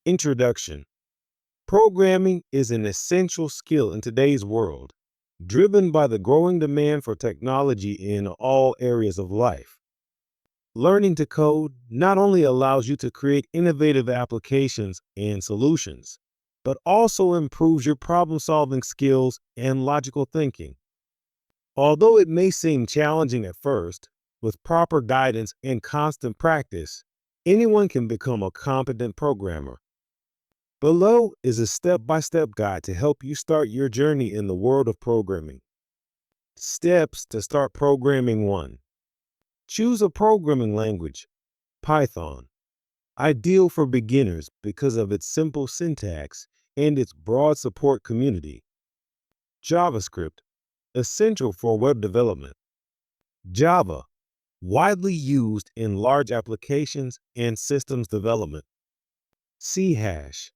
Introduction. Programming is an essential skill in today's world, driven by the growing demand for technology in all areas of life. Learning to code not only allows you to create innovative applications and solutions, but also improves your problem solving skills and logical thinking. Although it may seem challenging at first, with proper guidance and constant practice, anyone can become a competent programmer. Below is a step by step guide to help you start your journey in the world of programming. Steps to start programming 1. Choose a programming language. Python. Ideal for beginners because of its simple syntax and its broad support community. JavaScript. Essential for web development. Java. Widely used in large applications and systems development. C hash.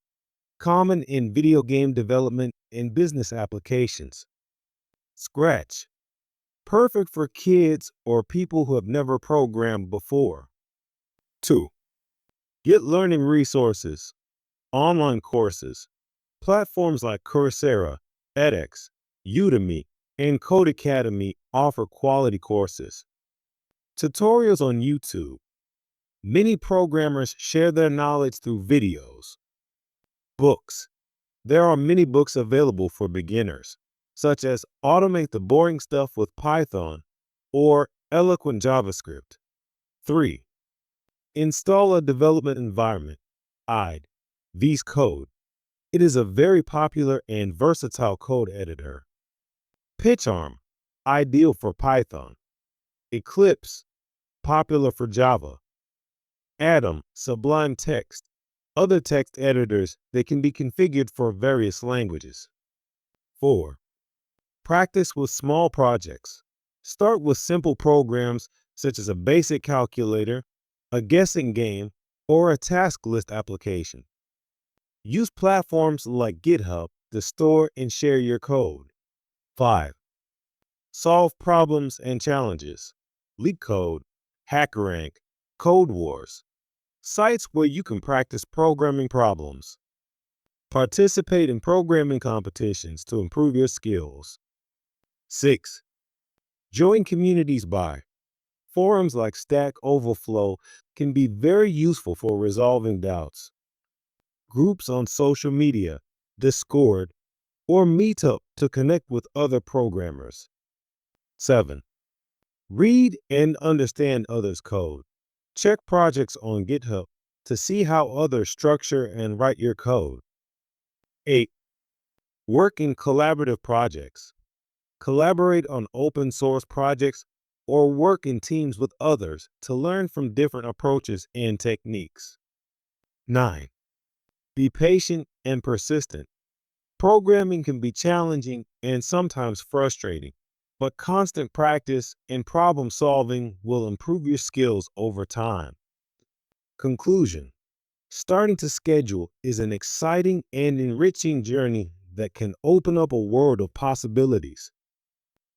Common in video game development and business applications. Scratch. Perfect for kids or people who have never programmed before. 2. Get learning resources, online courses. Platforms like Coursera, edX, Udemy, and Codecademy offer quality courses. Tutorials on YouTube. Many programmers share their knowledge through videos. Books. There are many books available for beginners, such as Automate the Boring Stuff with Python or Eloquent JavaScript. 3. Install a development environment, IDE, VS Code. It is a very popular and versatile code editor. PyCharm, ideal for Python. Eclipse, popular for Java. Atom, Sublime Text, other text editors that can be configured for various languages. 4. Practice with small projects. Start with simple programs such as a basic calculator, a guessing game, or a task list application. Use platforms like GitHub to store and share your code. 5. Solve problems and challenges. LeetCode, HackerRank, Code Wars. Sites where you can practice programming problems. Participate in programming competitions to improve your skills. 6. Join communities by. Forums like Stack Overflow can be very useful for resolving doubts. Groups on social media, Discord, or Meetup to connect with other programmers. 7. Read and understand others' code. Check projects on GitHub to see how others structure and write your code. 8. Work in collaborative projects. Collaborate on open source projects or work in teams with others to learn from different approaches and techniques. 9. Be patient and persistent. Programming can be challenging and sometimes frustrating, but constant practice and problem solving will improve your skills over time. Conclusion. Starting to schedule is an exciting and enriching journey that can open up a world of possibilities.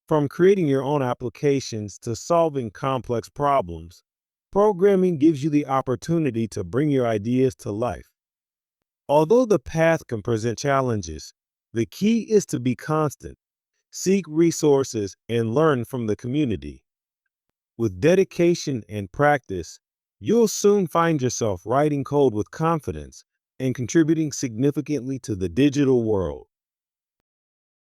From creating your own applications to solving complex problems, programming gives you the opportunity to bring your ideas to life. Although the path can present challenges, the key is to be constant, seek resources, and learn from the community. With dedication and practice, you'll soon find yourself writing code with confidence and contributing significantly to the digital world.